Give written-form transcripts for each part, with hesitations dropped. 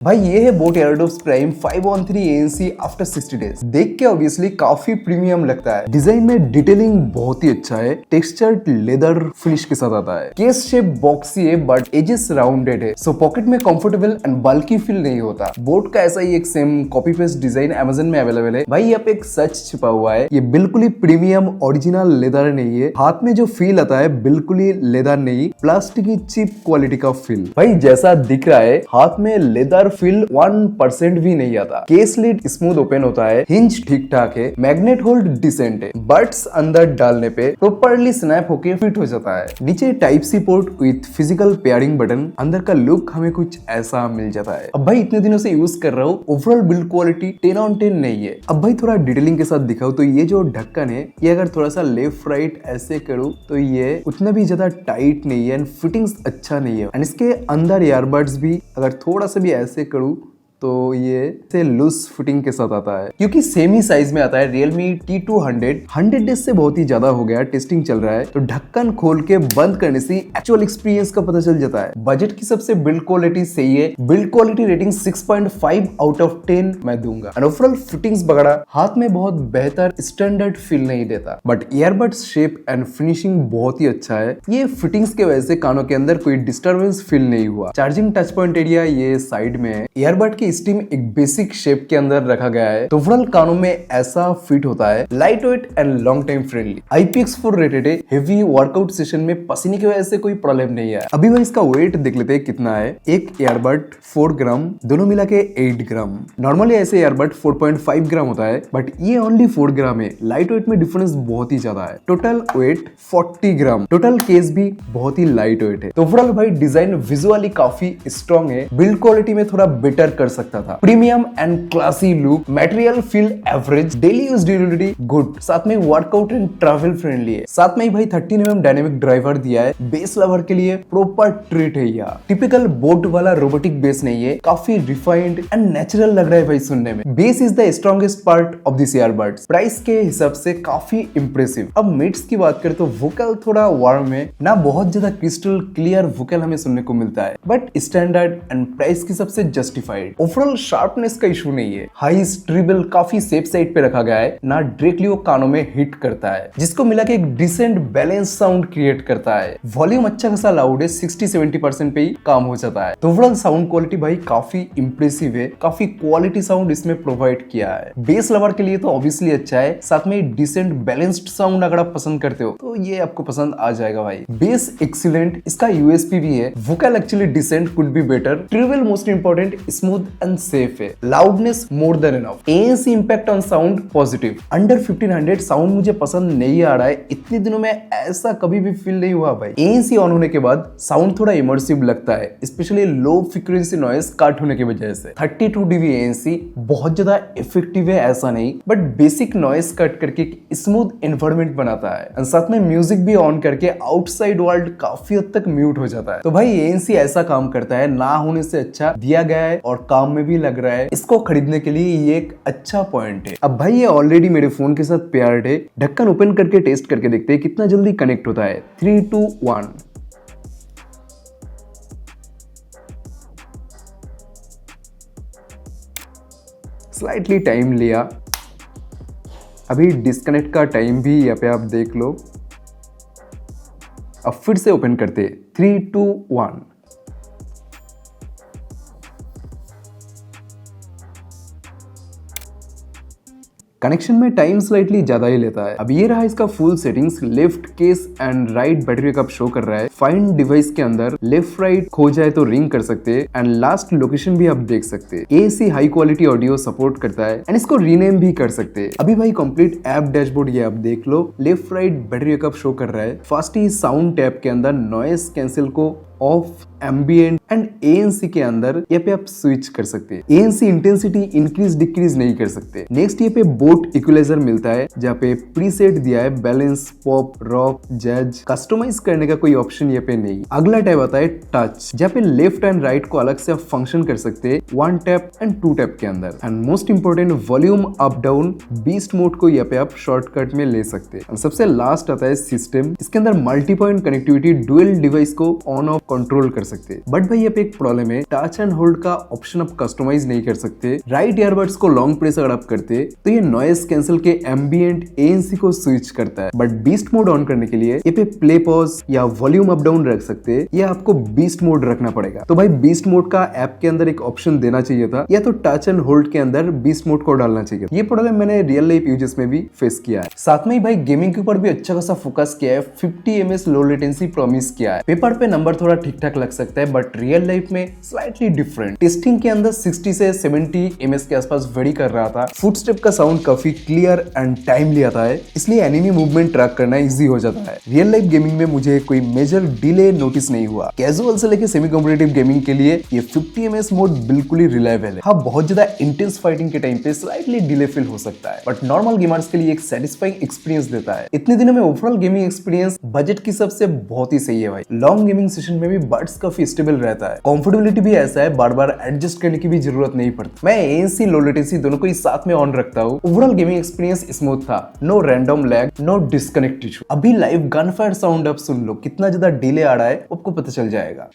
भाई ये है boat Airdopes prime 513 ANC after 60 days. देख के ऑब्वियसली काफी प्रीमियम लगता है। डिजाइन में डिटेलिंग बहुत ही अच्छा है। टेक्सचर्ड लेदर फिनिश के साथ आता है। केस शेप बॉक्सी है बट एजेस राउंडेड है, सो पॉकेट में कंफर्टेबल एंड बल्की फील नहीं होता। बोट का ऐसा ही एक same copy paste design Amazon में अवेलेबल है। भाई यहाँ पे एक सच छिपा हुआ है, ये बिल्कुल ही प्रीमियम ओरिजिनल लेदर नहीं है। हाथ में जो फील आता है बिल्कुल ही लेदर नहीं, प्लास्टिक की चीप क्वालिटी का फील। भाई जैसा दिख रहा है हाथ में लेदर फील 1% भी नहीं आता। केस लिड स्मूथ ओपन होता है, हिंज ठीक ठाक है, मैग्नेट होल्ड डिसेंट है, बट्स अंदर डालने पे प्रॉपर्ली स्नैप होके फिट हो जाता है। नीचे type C port with physical pairing button. अंदर का लुक हमें कुछ ऐसा मिल जाता है। अब भाई इतने दिनों से यूज कर रहा हूँ, ओवरऑल बिल्ड क्वालिटी 10 on 10 नहीं है। अब भाई थोड़ा डिटेलिंग के साथ दिखाऊं तो ये जो ढक्कन है ये अगर थोड़ा सा लेफ्ट राइट ऐसे करूँ तो ये उतना भी ज्यादा टाइट नहीं है एंड फिटिंग्स अच्छा नहीं है। एंड इसके अंदर ईयरबड्स भी अगर थोड़ा सा भी ऐसे करूँ तो ये से लूज फिटिंग के साथ आता है, क्योंकि सेम ही साइज में आता है। Realme T200 100 डेज से बहुत ही ज्यादा हो गया, टेस्टिंग चल रहा है, तो ढक्कन खोल के बंद करने से एक्चुअल एक्सपीरियंस का पता चल जाता है। बजट की सबसे बिल्ड क्वालिटी सही है। Build quality rating 6.5 out of 10 मैं दूंगा। एंड ओवरऑल फिटिंग्स वगैरह हाथ में बहुत बेहतर स्टैंडर्ड फील नहीं देता, but earbuds shape and finishing बहुत ही अच्छा है। ये फिटिंग्स के वजह से कानों के अंदर कोई डिस्टर्बेंस फील नहीं हुआ। चार्जिंग टच पॉइंट एरिया ये साइड में है। ईयरबड की स्टीम एक बेसिक शेप के अंदर रखा गया है, तो ओवरऑल कानों में ऐसा फिट होता है। Light weight and long time friendly. IPX4 rated है। हेवी वर्कआउट सेशन में पसीने की वजह से कोई प्रॉब्लम नहीं है। अभी भाई इसका वेट देख लेते हैं कितना है। एक ईयरबड 4 ग्राम, दोनों मिला के 8 ग्राम। नॉर्मली ऐसे ईयरबड 4.5 ग्राम होता है, बट ये ओनली 4 ग्राम है। लाइट वेट में डिफरेंस बहुत ही ज्यादा है। टोटल वेट 40 ग्राम। टोटल केस भी बहुत ही लाइट वेट है। तो ओवरऑल भाई डिजाइन विजुअली काफी स्ट्रॉन्ग है। बिल्ड क्वालिटी में थोड़ा बेटर कर सकता था। Premium and classy look, material feel average, daily use durability good, साथ में वर्कआउट एंड ट्रैवल फ्रेंडली है। साथ में ही भाई 13mm डायनेमिक ड्राइवर दिया है। बेस लवर के लिए प्रॉपर ट्रीट है। यह टिपिकल बोट वाला रोबोटिक बेस नहीं है, काफी रिफाइंड एंड नेचुरल लग रहा है भाई सुनने में। Base is the strongest part of this earbuds. Price के हिसाब से काफी इंप्रेसिव। अब मिड्स की बात करें तो वोकल थोड़ा वार्म है, ना बहुत ज्यादा क्रिस्टल क्लियर वोकल हमें सुनने को मिलता है, बट स्टैंडर्ड एंड प्राइस की सबसे जस्टिफाइड। ओवरऑल शार्पनेस का इशू नहीं है। हाई ट्रिबल काफी सेफ साइड पे रखा गया है, ना डायरेक्टली वो कानों में हिट करता है, जिसको मिला के एक डिसेंट बैलेंस साउंड क्रिएट करता है। वॉल्यूम अच्छा खासा लाउड है, 60-70% पे ही काम हो जाता है। तो ओवरऑल साउंड क्वालिटी भाई काफी इंप्रेसिव है। काफी क्वालिटी साउंड इसमें प्रोवाइड किया है। बेस लवर के लिए तो ऑब्वियसली अच्छा है, साथ में डिसेंट बैलेंस्ड साउंड अगर आप पसंद करते हो तो ये आपको पसंद आ जाएगा भाई। बेस एक्सीलेंट, इसका USP भी है। Vocal actually decent, could be better. Treble most important, smooth and safe है। Loudness more than enough. ANC impact on sound positive. Under 1500 sound मुझे पसंद नहीं आ रहा है। इतने दिनों में ऐसा कभी भी फील नहीं हुआ भाई। ANC ऑन होने के बाद साउंड थोड़ा इमर्सिव लगता है, specially low frequency noise cut होने की वजह से। 32 dB ANC बहुत ज्यादा इफेक्टिव है ऐसा नहीं, बट बेसिक नॉइस कट करके स्मूथ एनवायरनमेंट बनाता है। और साथ में म्यूजिक भी ऑन करके आउटसाइड वर्ल्ड काफी हद तक म्यूट हो जाता है। तो भाई ANC ऐसा काम करता है, ना होने से अच्छा दिया गया है और काम में भी लग रहा है। इसको खरीदने के लिए ये एक अच्छा पॉइंट है। अब भाई ये ऑलरेडी मेरे फोन के साथ पेयर्ड है। ढक्कन ओपन करके टेस्ट करके देखते हैं कितना जल्दी कनेक्ट होता है। 3, 2, 1। स्लाइटली टाइम लिया। अभी डिस्कनेक्ट का टाइम भी यहाँ पे आप देख लो। अब फिर से ओपन करते। 3, 2, 1। कनेक्शन में टाइम स्लाइटली ज्यादा ही लेता है। अब ये रहा इसका full settings. Left case and right battery backup show कर रहा है। फाइंड डिवाइस के अंदर लेफ्ट राइट खो जाए तो रिंग कर सकते हैं एंड लास्ट लोकेशन भी आप देख सकते हैं। AC high quality audio support करता है एंड इसको रीनेम भी कर सकते हैं। अभी भाई कंप्लीट ऐप डैशबोर्ड ये आप देख लो। Left right battery backup show कर रहा है। फास्टी साउंड टैब के अंदर नॉइस कैंसिल को ऑफ, एम्बिएंट एंड ANC के अंदर यहाँ पे आप स्विच कर सकते हैं। ANC इंटेंसिटी इंक्रीज डिक्रीज नहीं कर सकते। नेक्स्ट ये पे बोट इक्वलाइजर मिलता है, जहाँ पे प्रीसेट दिया है balance, pop, rock, jazz. Customise करने का कोई ऑप्शन ऑप्शन यहाँ पे नहीं। अगला टैब आता है टच, जहाँ पे लेफ्ट एंड राइट को अलग से आप फंक्शन कर सकते हैं 1 टैप एंड 2 टैप के अंदर। And most important volume up down beast mode को यहाँ पे आप शॉर्टकट में ले सकते हैं। सबसे लास्ट आता है सिस्टम, इसके अंदर multi point connectivity dual device को ऑन ऑफ कंट्रोल कर सकते हैं। बट भाई यहाँ पे एक प्रॉब्लम है, टच एंड होल्ड का ऑप्शन आप कस्टमाइज नहीं कर सकते। राइट ईयरबड्स को लॉन्ग प्रेस अगर आप करते तो ये नॉइस कैंसिल के एम्बिएंट ANC को स्विच करता है। बट बीस्ट मोड ऑन करने के लिए ये पे प्ले पॉज या वॉल्यूम अप डाउन रख सकते हैं, या आपको बीस्ट मोड रखना पड़ेगा। तो भाई बीस्ट मोड का ऐप के अंदर एक ऑप्शन देना चाहिए था, या तो टच एंड होल्ड के अंदर बीस्ट मोड को डालना चाहिए। ये प्रॉब्लम मैंने रियल लाइफ यूजेस में भी फेस किया है। साथ में ही भाई गेमिंग के ऊपर भी अच्छा खासा फोकस किया है, 50 ms लो लेटेंसी प्रॉमिस किया है। पेपर पे नंबर थोड़ा ठीक ठाक लग सकता है, बट रियल लाइफ में स्लाइटली डिफरेंट। टेस्टिंग के अंदर 60 से 70 ms के आसपास वेरी कर रहा था। फुटस्टेप का साउंड काफी क्लियर एंड टाइमली आता है, इसलिए एनिमी मूवमेंट ट्रैक करना इजी हो जाता है। रियल लाइफ गेमिंग में मुझे कोई मेजर डिले नोटिस नहीं हुआ। कैजुअल से लेके सेमी कॉम्पिटिटिव गेमिंग के लिए ये 50 ms मोड बिल्कुल ही रिलायबल है। हाँ, बहुत ज्यादा इंटेंस फाइटिंग के टाइम पे स्लाइटली डिले फील हो सकता है, बट नॉर्मल गेमर्स के लिए एक सेटिस्फाइंग एक्सपीरियंस देता है। इतने दिनों में ओवरऑल गेमिंग एक्सपीरियंस बजट की सबसे बहुत ही सही है भाई। लॉन्ग गेमिंग सेशन में भी बड्स काफी स्टेबल रहता है। कंफर्टेबिलिटी भी ऐसा है, बार बार एडजस्ट करने की भी जरूरत नहीं पड़ती। मैं ANC लो लेटेंसी दोनों को ही साथ में ऑन रखता हूँ। ओवरऑल गेमिंग एक्सपीरियंस स्मूथ था, no random lag, no disconnect issue. अभी लाइव गन फायर साउंड आप सुन लो, कितना ज्यादा डिले आ रहा है आपको पता चल जाएगा।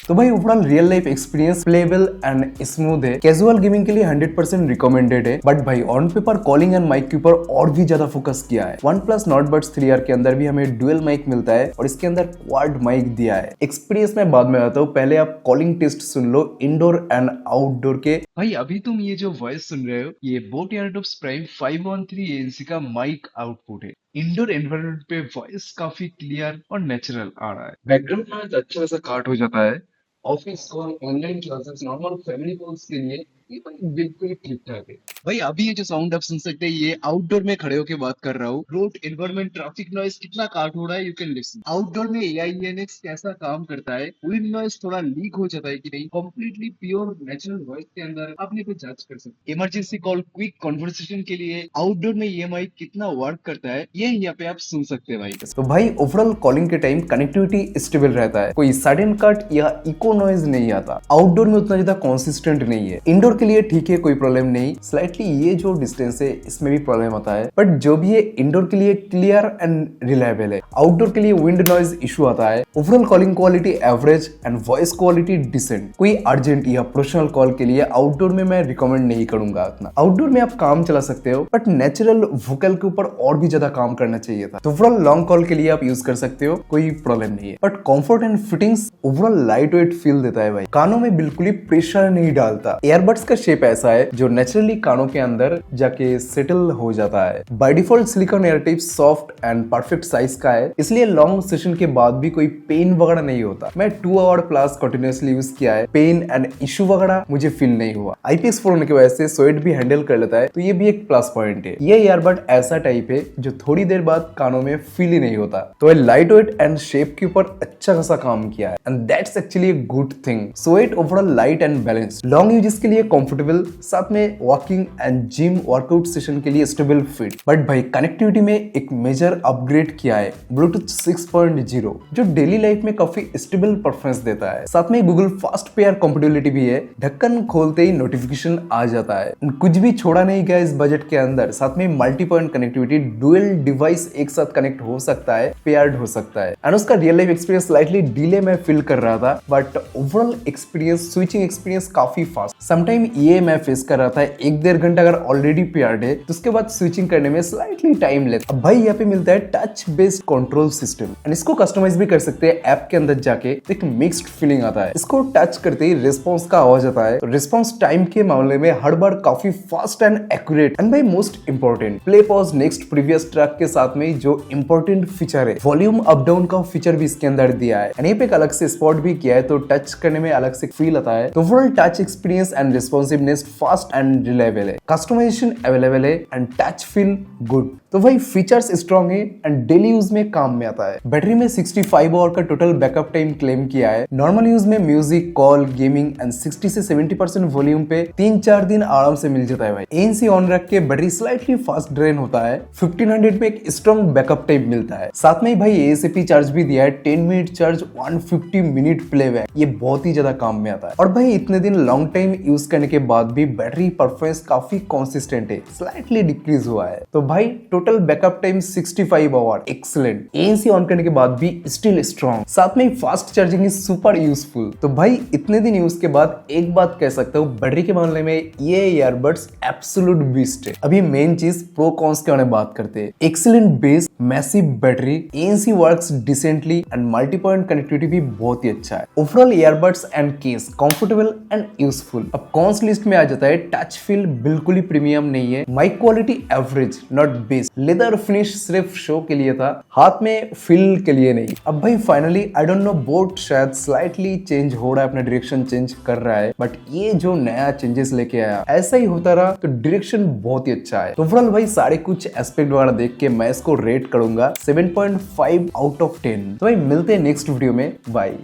तो भाई overall real life experience playable and smooth है। कैजुअल गेमिंग के लिए 100% रिकमेंडेड है, बट भाई on paper calling and mic के ऊपर और भी ज्यादा फोकस किया है। OnePlus Nord Buds 3R के अंदर भी हमें डुअल माइक मिलता है और इसके अंदर क्वाड माइक दिया है। एक्सपीरियंस में बाद में आता हूँ, पहले आप कॉलिंग टेस्ट सुन लो इंडोर एंड आउटडोर के। भाई अभी तुम ये जो वॉइस सुन रहे हो, ये बोट एयरडॉप्स प्राइम 513 ANC का माइक आउटपुट है। इंडोर एनवायरनमेंट पे वॉइस काफी क्लियर और नेचुरल आ रहा है। बैकग्राउंड नॉइज अच्छा खासा काट हो जाता है। Office call, online classes, normal family calls के लिए ये बिल्कुल ठीक ठाक है। भाई अभी ये जो साउंड आप सुन सकते हैं, ये आउटडोर में खड़े होकर बात कर रहा हूँ। रोड एनवायरनमेंट ट्रैफिक नॉइज कितना काट हो रहा है, यू कैन लिसन। आउटडोर में AINX कैसा काम करता है, विंड नॉइज थोड़ा लीक हो जाता है कि नहीं, कंप्लीटली प्योर नेचुरल वॉइस के अंदर अपने को जज कर सकते। इमरजेंसी कॉल, क्विक कॉन्वर्सेशन के लिए आउटडोर में ये माइक कितना वर्क करता है, ये यहाँ पे आप सुन सकते हैं भाई। तो भाई ओवरऑल कॉलिंग के टाइम कनेक्टिविटी स्टेबल रहता है, कोई सडन कट या इको नॉइज नहीं आता। आउटडोर में उतना ज्यादा कॉन्सिस्टेंट नहीं है। इंडोर के लिए ठीक है, कोई प्रॉब्लम नहीं। स्लाइटली ये जो डिस्टेंस है इसमें भी प्रॉब्लम आता है, बट जो भी है इंडोर के लिए क्लियर एंड रिलायबल है। आउटडोर के लिए विंड नॉइज इशू आता है। Overall calling quality average and voice quality decent. कोई अर्जेंट या प्रोफेशनल कॉल के लिए आउटडोर में मैं रिकमेंड नहीं करूंगा उतना। आउटडोर में आप काम चला सकते हो, बट नेचुरल वोकल के ऊपर और भी ज्यादा काम करना चाहिए था। तो ओवरऑल लॉन्ग कॉल के लिए आप यूज कर सकते हो, कोई प्रॉब्लम नहीं है। But comfort and fittings overall light weight feel देता है भाई। कानों में बिल्कुल ही प्रेशर नहीं डालता। ईयरबड्स का शेप ऐसा है जो नेचुरली कानों के अंदर जाके सेटल हो जाता है। By default silicon air tip soft and perfect size का है, इसलिए लॉन्ग सेशन के बाद भी कोई पेन वगैरह नहीं होता। मैं 2 आवर प्लस कंटिन्यूअसली यूज किया है, पेन एंड इशू वगैरह मुझे फील नहीं हुआ। IPX4 होने की वजह से स्वेट भी हैंडल कर लेता है, तो ये भी एक प्लस पॉइंट है। ये ईयरबड ऐसा टाइप है जो थोड़ी देर बाद कानों में फील ही नहीं होता। तो लाइट वेट एंड शेप के ऊपर अच्छा खासा काम किया है, and that's actually a good thing. Sweat overall light and balance, long uses के लिए कंफर्टेबल, साथ में walking and gym workout session के लिए स्टेबल फिट। बट भाई कनेक्टिविटी में एक मेजर अपग्रेड किया है, ब्लूटूथ 6.0, जो डेली लाइफ में काफी स्टेबल परफॉर्मेंस देता है। साथ में गूगल फास्ट पेयर कंपेटिबिलिटी भी है, ढक्कन खोलते ही नोटिफिकेशन आ जाता है। कुछ भी छोड़ा नहीं गया इस बजट के अंदर। साथ में multi point connectivity, dual device एक साथ कनेक्ट हो सकता है, पेयर्ड हो सकता है। एंड उसका real life experience slightly delay में फील कर रहा था, but overall experience, switching experience काफी फास्ट। समटाइम ये मैं फेस कर रहा था 1-1.5 घंटा अगर ऑलरेडी पेयर्ड है, तो उसके बाद स्विचिंग करने में स्लाइटली टाइम लेता। अब भाई यहाँ पे मिलता है touch based control system, and इसको कस्टमाइज भी कर सकते हैं ऐप के अंदर जाके। एक मिक्स्ड फीलिंग आता है। इसको टच करते ही रिस्पॉन्स का आवाज आता है। रिस्पॉन्स टाइम के मामले में हर बार काफी फास्ट एंड एक्यूरेट। एंड भाई most important, play pause next previous track के साथ में जो इंपॉर्टेंट फीचर है, वॉल्यूम अप डाउन का फीचर भी इसके अंदर दिया है। एंड ये पे एक अलग से स्पॉट भी किया है, तो टच करने में अलग से फील आता है। तो overall touch experience and response responsiveness fast and reliable है, कस्टमाइजेशन अवेलेबल है एंड टच फील गुड। तो भाई फीचर्स स्ट्रॉन्ग है एंड डेली यूज में काम में आता है। बैटरी में 65 आवर का टोटल बैकअप टाइम क्लेम किया है। नॉर्मल यूज में म्यूजिक, कॉल, गेमिंग एंड 60 से 70% वॉल्यूम पे 3-4 दिन आराम से मिल जाता है भाई। ANC ऑन रख के बैटरी स्लाइटली फास्ट ड्रेन होता है। 1500 में एक स्ट्रॉन्ग बैकअप टाइम मिलता है। साथ में ही भाई ASAP चार्ज भी दिया है, 10 मिनट चार्ज 150 मिनट प्लेबैक, ये बहुत ही ज्यादा काम में आता है। और भाई इतने दिन लॉन्ग टाइम यूज करने के बाद भी बैटरी परफॉर्मेंस काफी कंसिस्टेंट है, स्लाइटली डिक्रीज हुआ है। तो भाई total backup time 65 hour, excellent. ANC on करने के बाद भी स्टिल स्ट्रॉन्ग, साथ में fast charging is super useful. तो भाई इतने दिन यूज के बाद एक बात कह सकता हूँ, बैटरी के मामले में ये ईयरबड्स एब्सोल्यूट बेस्ट है। अभी मेन चीज प्रो कॉन्स के बारे में बात करते हैं। Excellent base, massive battery, ANC works decently and multi point connectivity भी बहुत ही अच्छा है। Overall earbuds and case comfortable and useful. अब कॉन्स लिस्ट में आ जाता है, टच फील बिल्कुल ही प्रीमियम नहीं है, mic quality average not best, leather finish सिर्फ शो के लिए था, हाथ में फील के लिए नहीं। अब भाई finally I don't know, boat शायद स्लाइटली चेंज हो रहा है, अपना डायरेक्शन चेंज कर रहा है, बट ये जो नया चेंजेस लेके आया ऐसा ही होता रहा तो डायरेक्शन बहुत ही अच्छा है। तो ओवरऑल भाई सारे कुछ एस्पेक्ट वगैरह देख के मैं इसको रेट करूंगा 7.5 आउट ऑफ 10। तो भाई मिलते हैं नेक्स्ट वीडियो में, बाय।